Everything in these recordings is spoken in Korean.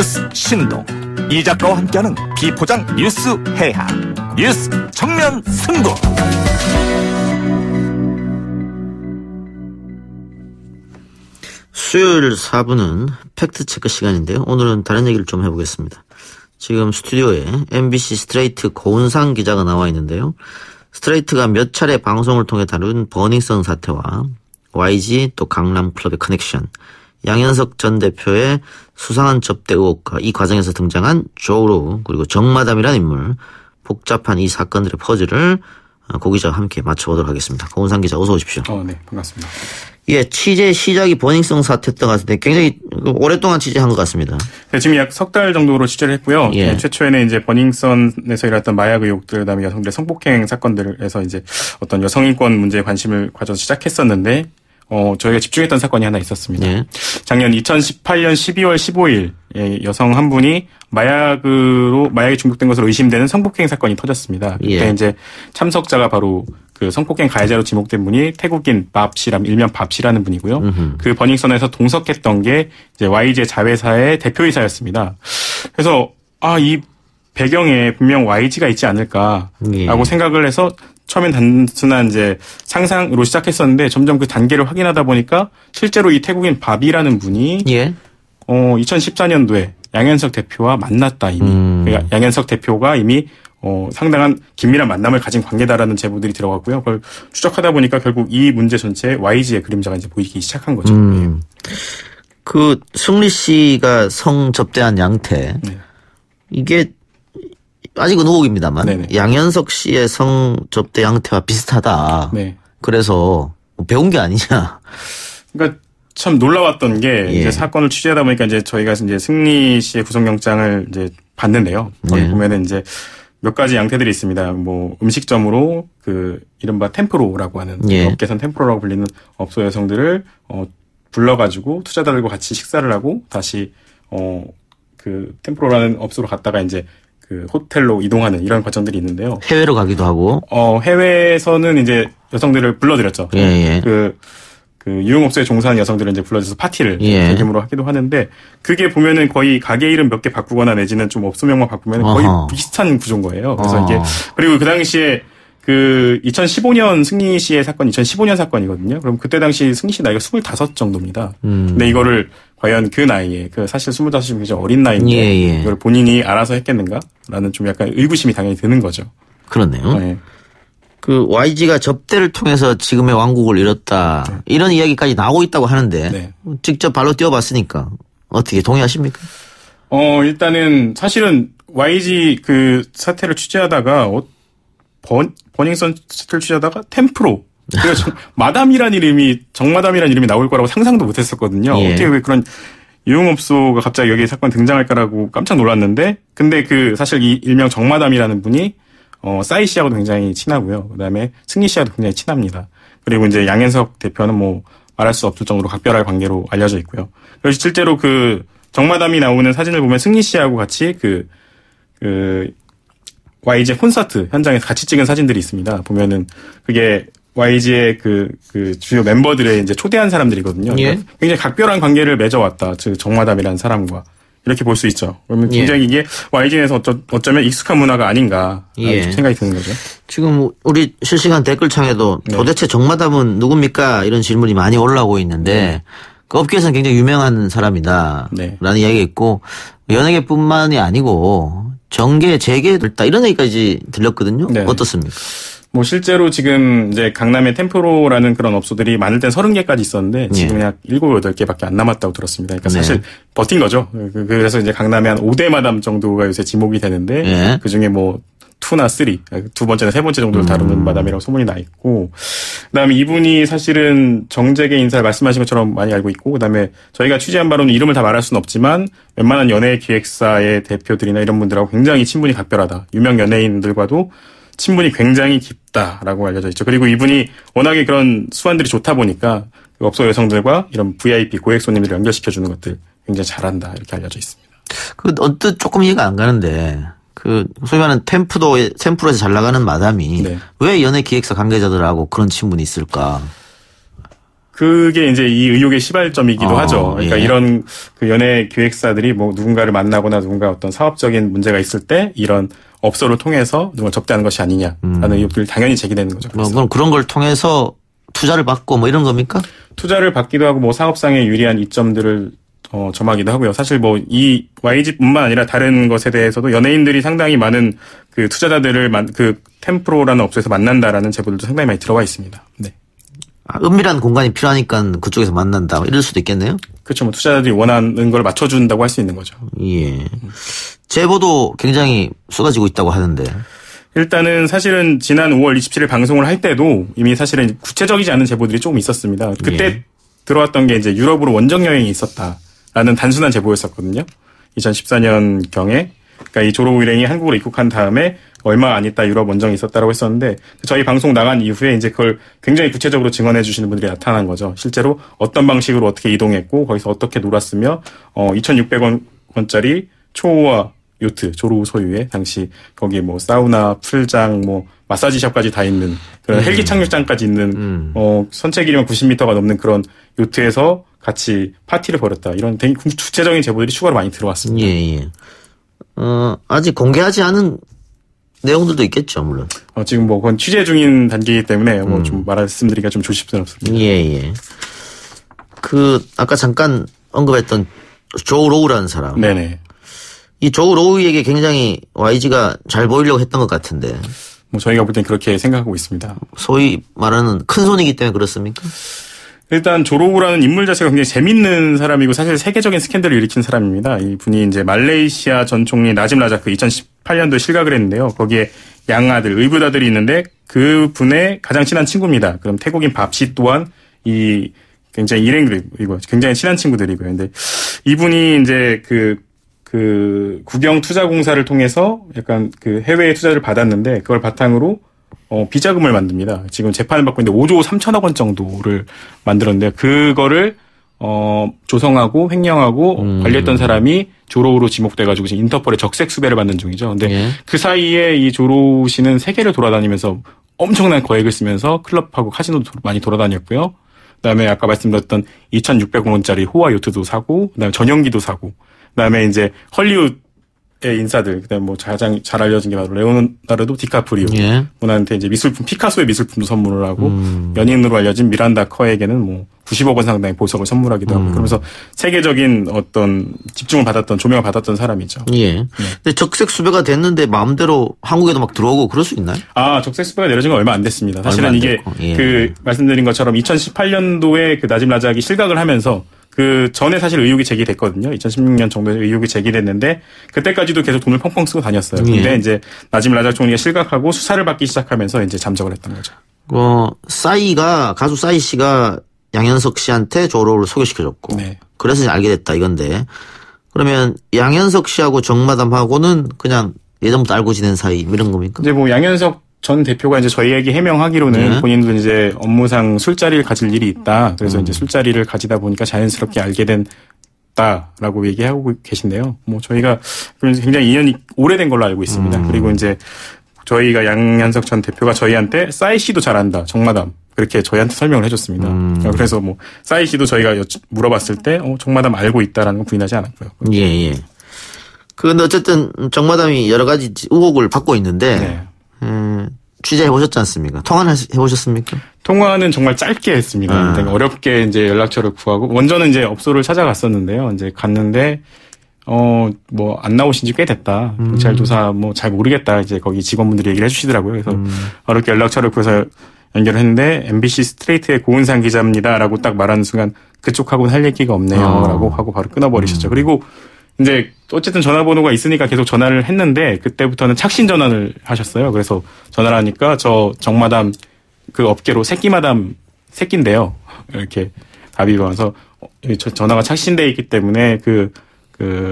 뉴스 신동 이 작가와 함께하는 비포장 뉴스 해학 뉴스 정면 승부. 수요일 4부는 팩트체크 시간인데요. 오늘은 다른 얘기를 좀 해보겠습니다. 지금 스튜디오에 MBC 스트레이트 고은상 기자가 나와 있는데요. 스트레이트가 몇 차례 방송을 통해 다룬 버닝썬 사태와 YG 또 강남클럽의 커넥션, 양현석 전 대표의 수상한 접대 의혹과 이 과정에서 등장한 조우루 그리고 정마담이라는 인물, 복잡한 이 사건들의 퍼즐을 고 기자와 함께 맞춰보도록 하겠습니다. 고은상 기자 어서 오십시오. 네, 반갑습니다. 예, 취재 시작이 버닝썬 사태였던 것 같은데 굉장히 오랫동안 취재한 것 같습니다. 네, 지금 약 석 달 정도로 취재를 했고요. 예. 네, 최초에는 이제 버닝썬에서 일어났던 마약 의혹들, 그다음에 여성들의 성폭행 사건들에서 이제 어떤 여성인권 문제에 관심을 가져서 시작했었는데, 저희가 집중했던 사건이 하나 있었습니다. 예. 작년 2018년 12월 15일, 여성 한 분이 마약에 중독된 것으로 의심되는 성폭행 사건이 터졌습니다. 그때 예. 이제 참석자가 바로 그 성폭행 가해자로 지목된 분이 태국인 밥씨라는 일명 밥씨라는 분이고요. 그 버닝썬에서 동석했던 게 이제 YG 자회사의 대표이사였습니다. 그래서 이 배경에 분명 YG가 있지 않을까라고 예. 생각을 해서 처음엔 단순한 이제 상상으로 시작했었는데 점점 그 단계를 확인하다 보니까 실제로 이 태국인 밥이라는 분이 예. 2014년도에 양현석 대표와 만났다 이미. 그러니까 양현석 대표가 이미 상당한 긴밀한 만남을 가진 관계다라는 제보들이 들어갔고요. 그걸 추적하다 보니까 결국 이 문제 전체에 YG의 그림자가 이제 보이기 시작한 거죠. 그 승리 씨가 성 접대한 양태, 네. 이게 아직은 의혹입니다만 네네. 양현석 씨의 성 접대 양태와 비슷하다. 네. 그래서 배운 게 아니냐. 그러니까 참 놀라웠던 게 예. 이제 사건을 취재하다 보니까 이제 저희가 이제 승리 씨의 구속영장을 이제 봤는데요. 거기 네. 보면은 이제 몇 가지 양태들이 있습니다. 뭐 음식점으로 그 이른바 템프로라고 하는 예. 업계선 템프로라고 불리는 업소 여성들을 불러가지고 투자자들과 같이 식사를 하고 다시 그 템프로라는 업소로 갔다가 이제 그 호텔로 이동하는 이런 과정들이 있는데요. 해외로 가기도 하고. 해외에서는 이제 여성들을 불러들였죠. 예. 그 유흥업소에 종사하는 여성들을 이제 불러줘서 파티를 예. 대규모로 하기도 하는데 그게 보면은 거의 가게 이름 몇 개 바꾸거나 내지는 좀 업소명만 바꾸면 거의 비슷한 구조인 거예요. 그래서 이게 그리고 그 당시에 그 2015년 승리 씨의 사건 2015년 사건이거든요. 그럼 그때 당시 승리 씨 나이가 25 정도입니다. 근데 이거를 과연 그 나이에 그 사실 25이면 굉장히 어린 나이인데 예. 이걸 본인이 알아서 했겠는가라는 좀 약간 의구심이 당연히 드는 거죠. 그렇네요. 네. 그 YG가 접대를 통해서 지금의 왕국을 이뤘다. 네. 이런 이야기까지 나오고 있다고 하는데 네. 직접 발로 뛰어봤으니까 어떻게 동의하십니까? 일단은 사실은 YG 그 사태를 취재하다가 버닝썬 사태를 취재하다가 템프로 그래서 마담이란 이름이 정마담이란 이름이 나올 거라고 상상도 못했었거든요. 예. 어떻게 왜 그런 유흥업소가 갑자기 여기 사건 등장할까라고 깜짝 놀랐는데 근데 그 사실 이 일명 정마담이라는 분이 싸이 씨하고도 굉장히 친하고요. 그다음에 승리 씨하고도 굉장히 친합니다. 그리고 이제 양현석 대표는 뭐 말할 수 없을 정도로 각별할 관계로 알려져 있고요. 그래서 실제로 그 정마담이 나오는 사진을 보면 승리 씨하고 같이 그 YG 콘서트 현장에서 같이 찍은 사진들이 있습니다. 보면은 그게 YG의 그 주요 멤버들의 이제 초대한 사람들이거든요. 예. 그러니까 굉장히 각별한 관계를 맺어왔다. 즉 정마담이라는 사람과. 이렇게 볼 수 있죠. 그러면 굉장히 이게 YG에서 어쩌면 익숙한 문화가 아닌가 생각이 드는 거죠. 지금 우리 실시간 댓글창에도 도대체 정마담은 누굽니까? 이런 질문이 많이 올라오고 있는데 그 업계에서는 굉장히 유명한 사람이다. 라는 이야기가 있고 연예계뿐만이 아니고 정계, 재계 들다 이런 얘기까지 들렸거든요. 네. 어떻습니까? 뭐 실제로 지금 이제 강남에 템프로라는 그런 업소들이 많을 땐 30개까지 있었는데 지금 약 7, 8개밖에 안 남았다고 들었습니다. 그러니까 사실 버틴 거죠. 그래서 이제 강남에 한 5대 마담 정도가 요새 지목이 되는데 그중에 뭐 2나 3, 두 번째나 세 번째 정도를 다루는 마담이라고 소문이 나 있고 그다음에 이분이 사실은 정재계 인사를 말씀하신 것처럼 많이 알고 있고 그다음에 저희가 취재한 바로는 이름을 다 말할 수는 없지만 웬만한 연예 기획사의 대표들이나 이런 분들하고 굉장히 친분이 각별하다. 유명 연예인들과도 친분이 굉장히 깊다라고 알려져 있죠. 그리고 이분이 워낙에 그런 수완들이 좋다 보니까 그 업소 여성들과 이런 VIP 고액 손님들을 연결시켜주는 것들 굉장히 잘한다 이렇게 알려져 있습니다. 그 언뜻 조금 이해가 안 가는데 그 소위 말하는 템프로에서 잘 나가는 마담이 왜 연예 기획사 관계자들하고 그런 친분이 있을까? 그게 이제 이 의혹의 시발점이기도 하죠. 그러니까 예. 이런 그 연예 기획사들이 뭐 누군가를 만나거나 누군가 어떤 사업적인 문제가 있을 때 이런 업소를 통해서 누군가 접대하는 것이 아니냐라는 의혹들이 당연히 제기되는 거죠. 뭐 그럼 그런 걸 통해서 투자를 받고 뭐 이런 겁니까? 투자를 받기도 하고 뭐 사업상의 유리한 이점들을 점하기도 하고요. 사실 뭐 이 YG뿐만 아니라 다른 것에 대해서도 연예인들이 상당히 많은 그 투자자들을 그 템프로라는 업소에서 만난다라는 제보들도 상당히 많이 들어와 있습니다. 네. 은밀한 공간이 필요하니까 그쪽에서 만난다. 이럴 수도 있겠네요. 그렇죠. 뭐 투자자들이 원하는 걸 맞춰준다고 할 수 있는 거죠. 예. 제보도 굉장히 쏟아지고 있다고 하는데. 일단은 사실은 지난 5월 27일 방송을 할 때도 이미 사실은 구체적이지 않은 제보들이 조금 있었습니다. 그때 들어왔던 게 이제 유럽으로 원정 여행이 있었다라는 단순한 제보였었거든요. 2014년경에. 그러니까 이 조로우 일행이 한국으로 입국한 다음에 얼마 안 있다 유럽 원정이 있었다라고 했었는데 저희 방송 나간 이후에 이제 그걸 굉장히 구체적으로 증언해 주시는 분들이 나타난 거죠. 실제로 어떤 방식으로 어떻게 이동했고 거기서 어떻게 놀았으며 2,600원짜리 초호화 요트 조로우 소유의 당시 거기에 뭐 사우나, 풀장, 뭐 마사지샵까지 다 있는 그런 헬기 착륙장까지 있는 선체 길이만 90m가 넘는 그런 요트에서 같이 파티를 벌였다. 이런 되게 구체적인 제보들이 추가로 많이 들어왔습니다. 예. 아직 공개하지 않은 내용들도 있겠죠, 물론. 지금 뭐 그건 취재 중인 단계이기 때문에 뭐 좀 말씀드리기가 좀 조심스럽습니다. 예. 아까 잠깐 언급했던 조 로우라는 사람. 네네. 이 조 로우에게 굉장히 YG가 잘 보이려고 했던 것 같은데. 뭐 저희가 볼 땐 그렇게 생각하고 있습니다. 소위 말하는 큰 손이기 때문에 그렇습니까? 일단 조로우라는 인물 자체가 굉장히 재밌는 사람이고 사실 세계적인 스캔들을 일으킨 사람입니다. 이 분이 이제 말레이시아 전 총리 나짐 라자크 2018년도에 실각을 했는데요. 거기에 양아들, 의붓아들이 있는데 그 분의 가장 친한 친구입니다. 그럼 태국인 밥시 또한 이 굉장히 일행들이고 굉장히 친한 친구들이고요. 근데 이분이 이제 그 국영투자공사를 통해서 약간 그 해외에 투자를 받았는데 그걸 바탕으로 비자금을 만듭니다. 지금 재판을 받고 있는데 5조 3천억 원 정도를 만들었는데 그거를 조성하고 횡령하고 관리했던 사람이 조로우로 지목돼가지고 지금 인터폴의 적색 수배를 받는 중이죠. 근데 그 사이에 이 조로우 씨는 세계를 돌아다니면서 엄청난 거액을 쓰면서 클럽하고 카지노도 많이 돌아다녔고요. 그다음에 아까 말씀드렸던 2,600원짜리 호화 요트도 사고, 그다음에 전용기도 사고, 그다음에 이제 헐리우드의 인사들, 그다음에 뭐 가장 잘 알려진 게 바로 레오나르도 디카프리오 분한테 이제 미술품 피카소의 미술품도 선물을 하고 연인으로 알려진 미란다 커에게는 뭐 90억 원 상당의 보석을 선물하기도 하고 그러면서 세계적인 어떤 집중을 받았던 조명을 받았던 사람이죠. 예. 근데 적색 수배가 됐는데 마음대로 한국에도 막 들어오고 그럴 수 있나요? 적색 수배가 내려진 건 얼마 안 됐습니다. 사실은 이게 그 말씀드린 것처럼 2018년도에 그 나짐 라자기 실각을 하면서 그 전에 사실 의혹이 제기됐거든요. 2016년 정도에 의혹이 제기됐는데 그때까지도 계속 돈을 펑펑 쓰고 다녔어요. 근데 이제 나짐 라자기 총리가 실각하고 수사를 받기 시작하면서 이제 잠적을 했던 거죠. 가수 싸이 씨가 양현석 씨한테 조로우를 소개시켜줬고. 그래서 이제 알게 됐다 이건데. 그러면 양현석 씨하고 정마담하고는 그냥 예전부터 알고 지낸 사이 이런 겁니까? 이제 뭐 양현석 전 대표가 이제 저희에게 해명하기로는 본인도 이제 업무상 술자리를 가질 일이 있다. 그래서 이제 술자리를 가지다 보니까 자연스럽게 알게 됐다라고 얘기하고 계신데요. 뭐 저희가 굉장히 인연이 오래된 걸로 알고 있습니다. 그리고 이제 저희가 양현석 전 대표가 저희한테 싸이 씨도 잘한다. 정마담. 그렇게 저희한테 설명을 해줬습니다. 그래서 뭐 싸이 씨도 저희가 물어봤을 때 정마담 알고 있다라는 건 부인하지 않았고요. 예. 근데 어쨌든 정마담이 여러 가지 의혹을 받고 있는데 취재해 보셨지 않습니까? 통화는 해보셨습니까? 통화는 정말 짧게 했습니다. 어렵게 이제 연락처를 구하고 원전은 이제 업소를 찾아갔었는데요. 이제 갔는데 뭐 안 나오신 지 꽤 됐다. 경찰 조사 뭐 잘 모르겠다. 이제 거기 직원분들이 얘기를 해주시더라고요. 그래서 어렵게 연락처를 구해서 연결을 했는데 MBC 스트레이트의 고은상 기자입니다라고 딱 말하는 순간 그쪽하고는 할 얘기가 없네요라고 하고 바로 끊어버리셨죠. 그리고 이제 어쨌든 전화번호가 있으니까 계속 전화를 했는데 그때부터는 착신 전화를 하셨어요. 그래서 전화를 하니까 저 정마담 그 업계로 새끼인데요. 이렇게 답이 와서 전화가 착신돼 있기 때문에 그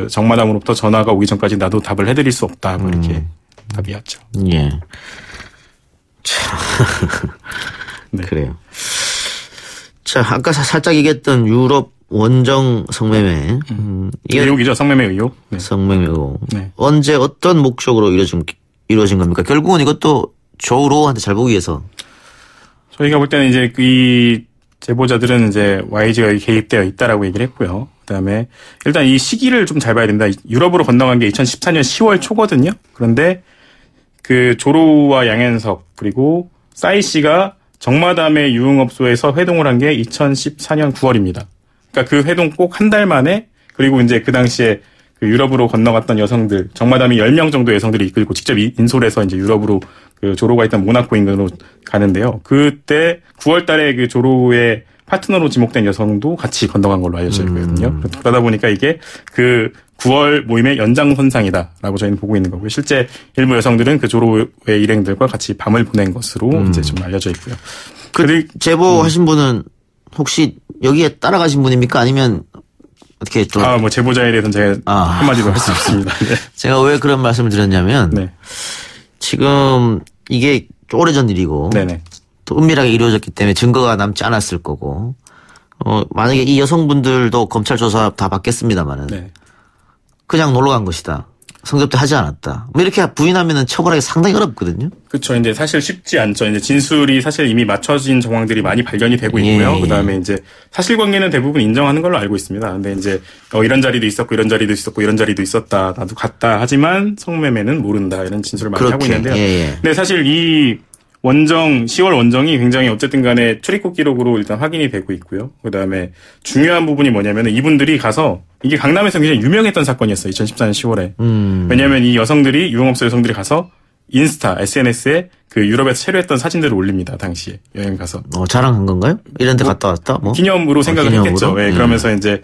정마담으로부터 전화가 오기 전까지 나도 답을 해드릴 수 없다. 뭐 이렇게 답이 왔죠. 예. 참. 그래요. 자, 아까 살짝 얘기했던 유럽 원정 성매매. 의혹이죠. 성매매 의혹. 성매매 의혹. 언제 어떤 목적으로 이루어진 겁니까? 결국은 이것도 조로우한테 잘 보기 위해서. 저희가 볼 때는 이제 이 제보자들은 이제 YG가 개입되어 있다라고 얘기를 했고요. 그다음에 일단 이 시기를 좀 잘 봐야 됩니다. 유럽으로 건너간 게 2014년 10월 초거든요. 그런데 그 조로와 양현석 그리고 싸이 씨가 정마담의 유흥업소에서 회동을 한 게 2014년 9월입니다. 그러니까 그 회동 꼭 한 달 만에 그리고 이제 그 당시에 그 유럽으로 건너갔던 여성들 정마담이 10명 정도 여성들이 이끌고 직접 인솔해서 이제 유럽으로 그 조로가 있던 모나코 인근으로 가는데요. 그때 9월 달에 그 조로의 파트너로 지목된 여성도 같이 건너간 걸로 알려져 있거든요. 그러다 보니까 이게 그 9월 모임의 연장선상이다라고 저희는 보고 있는 거고요. 실제 일부 여성들은 그 조로의 일행들과 같이 밤을 보낸 것으로 이제 좀 알려져 있고요. 그 제보하신 분은 혹시 여기에 따라가신 분입니까? 아니면 어떻게 좀 뭐 제보자에 대해서는 제가 한마디도 할 수 없습니다. 네. 제가 왜 그런 말씀을 드렸냐면 네. 지금 이게 오래전 일이고 네네. 또 은밀하게 이루어졌기 때문에 증거가 남지 않았을 거고 만약에 이 여성분들도 검찰 조사 다 받겠습니다만은 네. 그냥 놀러 간 것이다. 성접대 하지 않았다. 뭐 이렇게 부인하면은 처벌하기 상당히 어렵거든요. 그렇죠. 이제 사실 쉽지 않죠. 이제 진술이 사실 이미 맞춰진 정황들이 많이 발견이 되고 있고요. 그다음에 이제 사실관계는 대부분 인정하는 걸로 알고 있습니다. 근데 이제 이런 자리도 있었고 이런 자리도 있었고 이런 자리도 있었다. 나도 갔다. 하지만 성매매는 모른다. 이런 진술을 많이 하고 있는데요. 근데 사실 이 10월 원정이 굉장히 어쨌든 간에 출입국 기록으로 일단 확인이 되고 있고요. 그다음에 중요한 부분이 뭐냐면 이분들이 가서 이게 강남에서 굉장히 유명했던 사건이었어요. 2014년 10월에. 왜냐하면 이 여성들이 유흥업소 여성들이 가서 인스타, SNS에 그 유럽에서 체류했던 사진들을 올립니다. 당시에 여행 가서. 자랑한 건가요? 이런 데 갔다 왔다? 뭐? 기념으로 생각을 했겠죠. 네, 그러면서 이제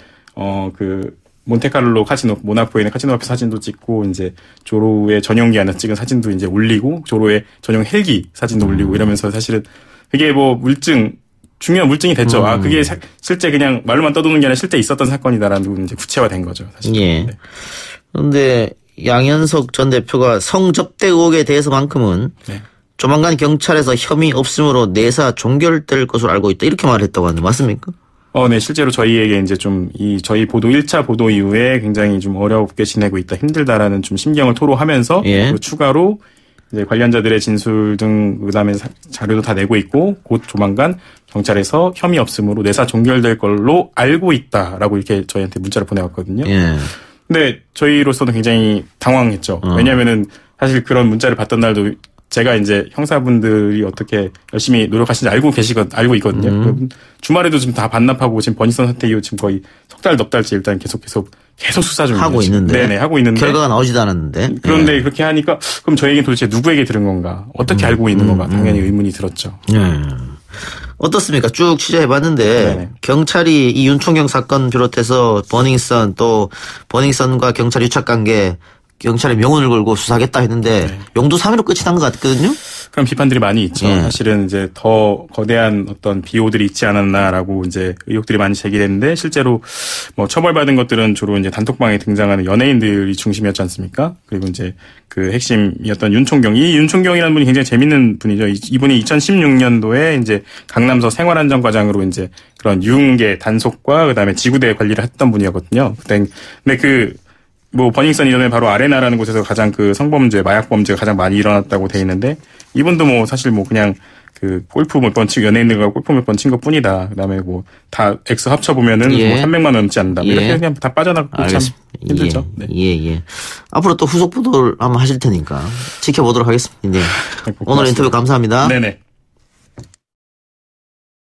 그 몬테카를로 카지노, 모나코에 있는 카지노 앞에 사진도 찍고, 이제, 조로의 전용기 안에서 찍은 사진도 이제 올리고, 조로의 전용 헬기 사진도 올리고, 이러면서 사실은, 그게 뭐, 중요한 물증이 됐죠. 그게 실제 그냥 말로만 떠도는 게 아니라 실제 있었던 사건이다라는 이제 구체화된 거죠, 사실. 예. 네. 그런데, 양현석 전 대표가 성접대 의혹에 대해서만큼은, 네. 조만간 경찰에서 혐의 없음으로 내사 종결될 것으로 알고 있다. 이렇게 말했다고 하는데, 맞습니까? 네, 실제로 저희에게 이제 좀 저희 보도 1차 보도 이후에 굉장히 좀 어렵게 지내고 있다, 힘들다라는 좀 심경을 토로하면서 그리고 추가로 이제 관련자들의 진술 등 그다음에 자료도 다 내고 있고 곧 조만간 경찰에서 혐의 없음으로 내사 종결될 걸로 알고 있다라고 이렇게 저희한테 문자를 보내왔거든요. 근데 저희로서는 굉장히 당황했죠. 왜냐하면은 사실 그런 문자를 받던 날도 제가 이제 형사분들이 어떻게 열심히 노력하시는지 알고 있거든요. 주말에도 지금 다 반납하고 지금 버닝썬 사태 이후 지금 거의 석 달, 넉 달째 일단 계속 수사 중입니다. 하고 있는데. 네네, 하고 있는데. 결과가 나오지도 않았는데. 그런데 그렇게 하니까 그럼 저에게 도대체 누구에게 들은 건가? 어떻게 알고 있는 건가? 당연히 의문이 들었죠. 어떻습니까? 쭉 취재해봤는데 네네. 경찰이 이 윤총경 사건 비롯해서 버닝썬 또 버닝썬과 경찰 유착관계 경찰의 명운을 걸고 수사하겠다 했는데 용도 3위로 끝이 난 것 같거든요. 그런 비판들이 많이 있죠. 사실은 이제 더 거대한 어떤 비호들이 있지 않았나라고 이제 의혹들이 많이 제기됐는데 실제로 뭐 처벌받은 것들은 주로 이제 단톡방에 등장하는 연예인들이 중심이었지 않습니까? 그리고 이제 그 핵심이었던 윤총경. 이 윤총경이라는 분이 굉장히 재밌는 분이죠. 이분이 2016년도에 이제 강남서 생활안전과장으로 이제 그런 유흥계 단속과 그다음에 지구대 관리를 했던 분이었거든요. 근데 뭐 버닝썬 이전에 바로 아레나라는 곳에서 가장 그 성범죄, 마약 범죄가 가장 많이 일어났다고 돼 있는데 이분도 뭐 사실 뭐 그냥 그 골프 몇 번 치고 연예인들과 골프 몇 번 친 것뿐이다. 그다음에 뭐 다 액수 합쳐 보면은 뭐 300만 원 넘지 않는다. 이렇게 그냥 다 빠져나가고 참 힘들죠. 네. 앞으로 또 후속 보도를 한번 하실 테니까 지켜보도록 하겠습니다. 오늘 인터뷰 감사합니다. 네네.